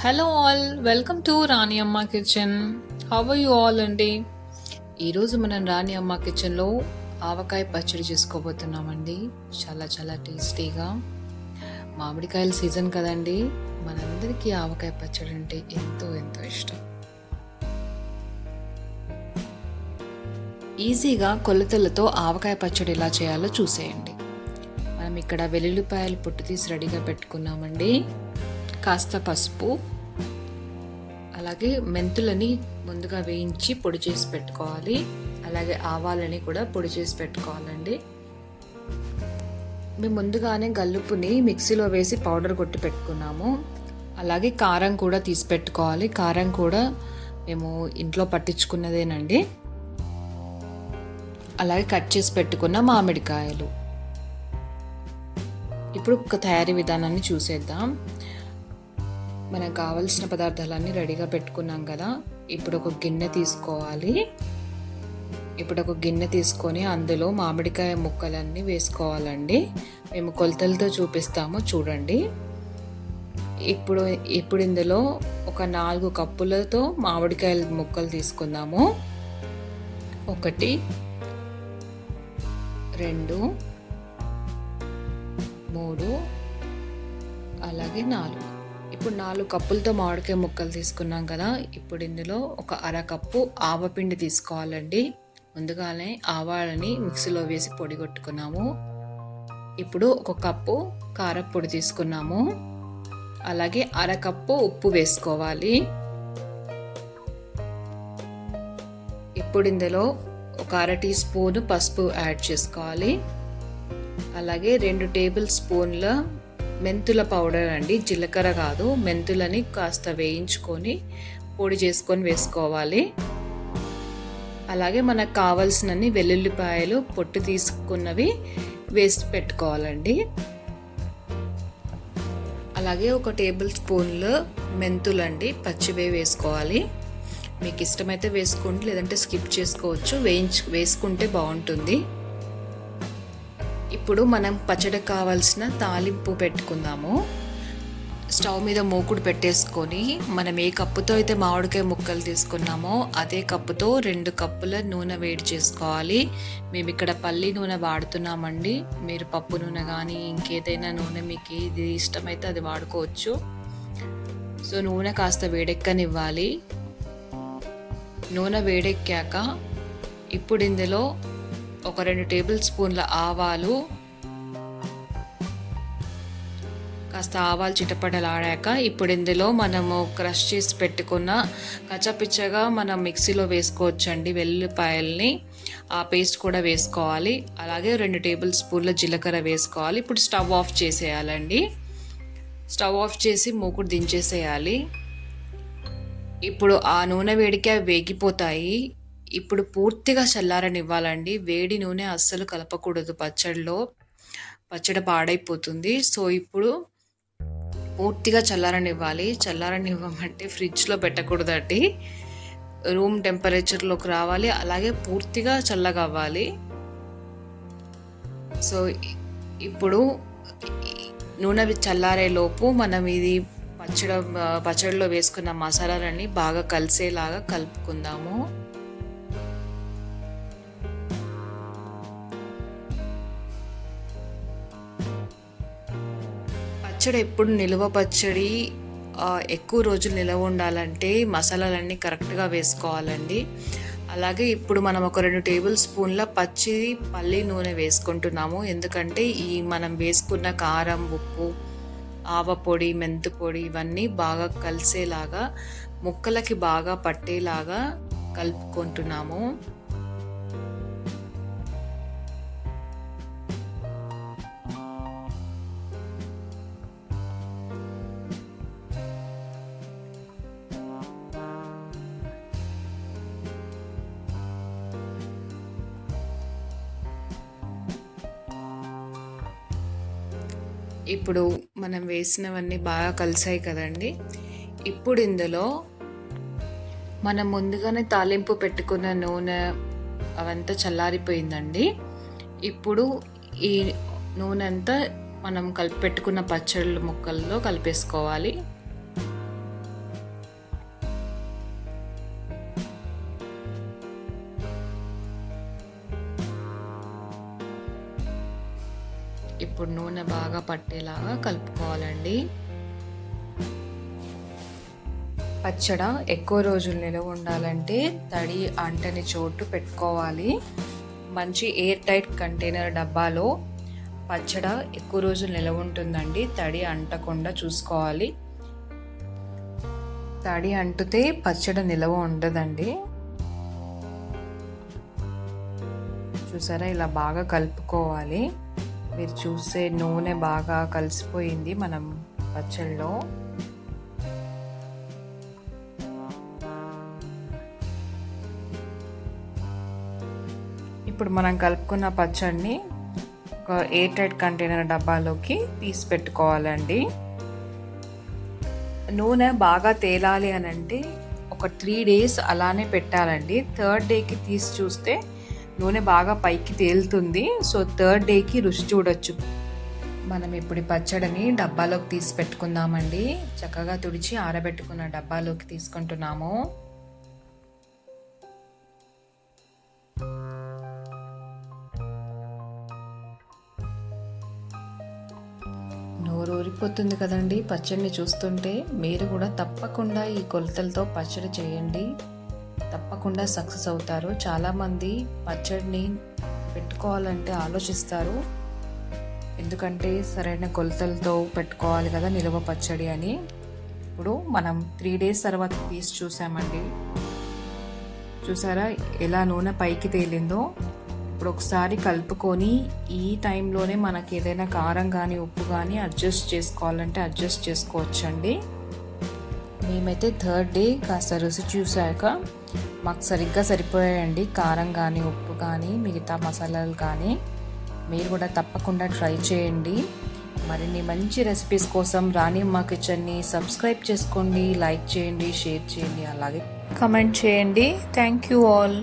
Hello all, welcome to Rani Amma kitchen. How are you all అండి? ఈరోజు మనం రాణి అమ్మ కిచెన్లో ఆవకాయ పచ్చడి చేసుకోబోతున్నామండి. చాలా చాలా టేస్టీగా. మామిడికాయల సీజన్ కదండి, మనందరికీ ఆవకాయ పచ్చడి అంటే ఎంతో ఎంతో ఇష్టం. ఈజీగా కొలతలతో ఆవకాయ పచ్చడి ఎలా చేయాలో చూసేయండి. మనం ఇక్కడ వెల్లుల్లిపాయలు పొట్టు తీసి రెడీగా పెట్టుకున్నామండి. కాస్త పసుపు, అలాగే మెంతులని ముందుగా వేయించి పొడి చేసి పెట్టుకోవాలి. అలాగే ఆవాలని కూడా పొడి చేసి పెట్టుకోవాలండి. మేము ముందుగానే గల్లుపుని మిక్సీలో వేసి పౌడర్ కొట్టి పెట్టుకున్నాము. అలాగే కారం కూడా తీసి పెట్టుకోవాలి. కారం కూడా మేము ఇంట్లో పట్టించుకున్నదేనండి. అలాగే కట్ చేసి పెట్టుకున్న మామిడికాయలు. ఇప్పుడు ఒక తయారీ విధానాన్ని చూసేద్దాం. మనకు కావలసిన పదార్థాలన్నీ రెడీగా పెట్టుకున్నాం కదా. ఇప్పుడు ఒక గిన్నె తీసుకొని అందులో మామిడికాయ ముక్కలన్నీ వేసుకోవాలండి. మేము కొలతలతో చూపిస్తాము, చూడండి. ఇప్పుడు ఇందులో ఒక 4 కప్పులతో మామిడికాయల ముక్కలు తీసుకుందాము. 1 2 3 అలాగే 4. ఇప్పుడు 4 కప్పులతో మామిడికాయ ముక్కలు తీసుకున్నాం కదా. ఇప్పుడు ఇందులో ఒక 1/2 కప్పు ఆవపిండి తీసుకోవాలండి. ముందుగానే ఆవాలని మిక్సీలో వేసి పొడి కొట్టుకున్నాము. ఇప్పుడు 1 కప్పు కారపొడి తీసుకున్నాము. అలాగే 1/2 కప్పు ఉప్పు వేసుకోవాలి. ఇప్పుడు ఇందులో ఒక 1/2 టీ స్పూన్ పసుపు యాడ్ చేసుకోవాలి. అలాగే 2 టేబుల్ స్పూన్ల మెంతుల పౌడర్ అండి, జీలకర్ర కాదు. మెంతులని కాస్త వేయించుకొని పొడి చేసుకొని వేసుకోవాలి. అలాగే మనకు కావాల్సినన్ని వెల్లుల్లిపాయలు పొట్టు తీసుకున్నవి వేసి పెట్టుకోవాలండి. అలాగే 1 టేబుల్ స్పూన్లు మెంతులండి, పచ్చివే వేసుకోవాలి. మీకు ఇష్టమైతే వేసుకోండి, లేదంటే స్కిప్ చేసుకోవచ్చు. వేసుకుంటే బాగుంటుంది. ఇప్పుడు మనం పచ్చడికి కావాల్సిన తాలింపు పెట్టుకుందాము. స్టవ్ మీద మూకుడు పెట్టేసుకొని మనం ఏ కప్పుతో అయితే మామిడికాయ ముక్కలు తీసుకున్నామో అదే కప్పుతో 2 కప్పుల నూనె వేడి చేసుకోవాలి. మేము ఇక్కడ పల్లి నూనె వాడుతున్నామండి. మీరు పప్పు నూనె కానీ ఇంకేదైనా నూనె మీకు ఏది ఇష్టమైతే అది వాడుకోవచ్చు. సో నూనె కాస్త వేడెక్కనివ్వాలి. నూనె వేడెక్కాక ఇప్పుడు ఇందులో ఒక 2 టేబుల్ స్పూన్ల ఆవాలు, కాస్త ఆవాలు చిటపటలాడాక ఇప్పుడు ఇందులో మనము క్రష్ చేసి పెట్టుకున్న కచ్చపిచ్చగా మనం మిక్సీలో వేసుకోవచ్చండి వెల్లుల్లిపాయల్ని. ఆ పేస్ట్ కూడా వేసుకోవాలి. అలాగే 2 టేబుల్ స్పూన్ల జీలకర్ర వేసుకోవాలి. ఇప్పుడు స్టవ్ ఆఫ్ చేసేయాలండి. స్టవ్ ఆఫ్ చేసి మూకుడు దించేసేయాలి. ఇప్పుడు ఆ నూనె వేడికి అవి వేగిపోతాయి. ఇప్పుడు పూర్తిగా చల్లారనివ్వాలండి. వేడి నూనె అస్సలు కలపకూడదు పచ్చడిలో, పచ్చడి పాడైపోతుంది. సో ఇప్పుడు పూర్తిగా చల్లారనివ్వాలి. చల్లారనివ్వమంటే ఫ్రిడ్జ్లో పెట్టకూడదండి, రూమ్ టెంపరేచర్లోకి రావాలి. అలాగే పూర్తిగా చల్లగా అవ్వాలి. సో ఇప్పుడు నూనె చల్లారే లోపు మనం ఇది పచ్చడిలో వేసుకున్న మసాలాలన్నీ బాగా కలిసేలాగా కలుపుకుందాము. పచ్చడి ఎప్పుడు నిల్వ పచ్చడి ఎక్కువ రోజులు నిల్వ ఉండాలంటే మసాలాలన్నీ కరెక్ట్గా వేసుకోవాలండి. అలాగే ఇప్పుడు మనం ఒక 2 టేబుల్ స్పూన్ల పచ్చి పల్లి నూనె వేసుకుంటున్నాము. ఎందుకంటే ఈ మనం వేసుకున్న కారం, ఉప్పు, ఆవపొడి, మెంతు పొడి ఇవన్నీ బాగా కలిసేలాగా, ముక్కలకి బాగా పట్టేలాగా కలుపుకుంటున్నాము. ఇప్పుడు మనం వేసినవన్నీ బాగా కలిసాయి కదండి. ఇప్పుడు ఇందులో మనం ముందుగానే తాలింపు పెట్టుకున్న నూనె అవంతా చల్లారిపోయిందండి. ఇప్పుడు ఈ నూనె అంతా మనం కలిపి పెట్టుకున్న పచ్చళ్ళ ముక్కల్లో కలిపేసుకోవాలి. ఇప్పుడు నూనె బాగా పట్టేలాగా కలుపుకోవాలండి. పచ్చడ ఎక్కువ రోజులు నిలవ ఉండాలంటే తడి అంటని చోటు పెట్టుకోవాలి. మంచి ఎయిర్ టైట్ కంటైనర్ డబ్బాలో పచ్చడ ఎక్కువ రోజులు నిలవ ఉంటుందండి. తడి అంటకుండా చూసుకోవాలి. తడి అంటితే పచ్చడి నిలవ ఉండదండి. చూసారా, ఇలా బాగా కలుపుకోవాలి. మీరు చూస్తే నూనె బాగా కలిసిపోయింది మనం పచ్చడిలో. ఇప్పుడు మనం కలుపుకున్న పచ్చడిని ఒక ఎయిర్ టైట్ కంటైనర్ డబ్బాలోకి తీసి పెట్టుకోవాలండి. నూనె బాగా తేలాలి అని అంటే ఒక 3 days అలానే పెట్టాలండి. 3rd డేకి తీసి చూస్తే నూనె బాగా పైకి తేలుతుంది. సో 3rd డేకి రుచి చూడొచ్చు. మనం ఇప్పుడు పచ్చడిని డబ్బాలోకి తీసి పెట్టుకుందామండి. చక్కగా తుడిచి ఆరబెట్టుకున్న డబ్బాలోకి తీసుకుంటున్నాము. నోరు ఊరిపోతుంది కదండి పచ్చడిని చూస్తుంటే. మీరు కూడా తప్పకుండా ఈ కొలతలతో పచ్చడి చేయండి. తప్పకుండా సక్సెస్ అవుతారు. చాలామంది పచ్చడిని పెట్టుకోవాలంటే ఆలోచిస్తారు, ఎందుకంటే సరైన కొలతలతో పెట్టుకోవాలి కదా నిల్వ పచ్చడి అని. ఇప్పుడు మనం 3 days తర్వాత తీసి చూసామండి. చూసారా ఎలా నూనె పైకి తేలిందో. ఇప్పుడు ఒకసారి కలుపుకొని ఈ టైంలోనే మనకి ఏదైనా కారం కానీ ఉప్పు కానీ అడ్జస్ట్ చేసుకోవాలంటే అడ్జస్ట్ చేసుకోవచ్చండి. మేమైతే 3rd డే కాస్త రుచి చూసాక మాకు సరిగ్గా సరిపోయాయండి. కారం కానీ ఉప్పు కానీ మిగతా మసాలాలు కానీ. మీరు కూడా తప్పకుండా ట్రై చేయండి. మరిన్ని మంచి రెసిపీస్ కోసం రాణిమ్మ కిచెన్ని సబ్స్క్రైబ్ చేసుకోండి, లైక్ చేయండి, షేర్ చేయండి, అలాగే కమెంట్ చేయండి. Thank you all.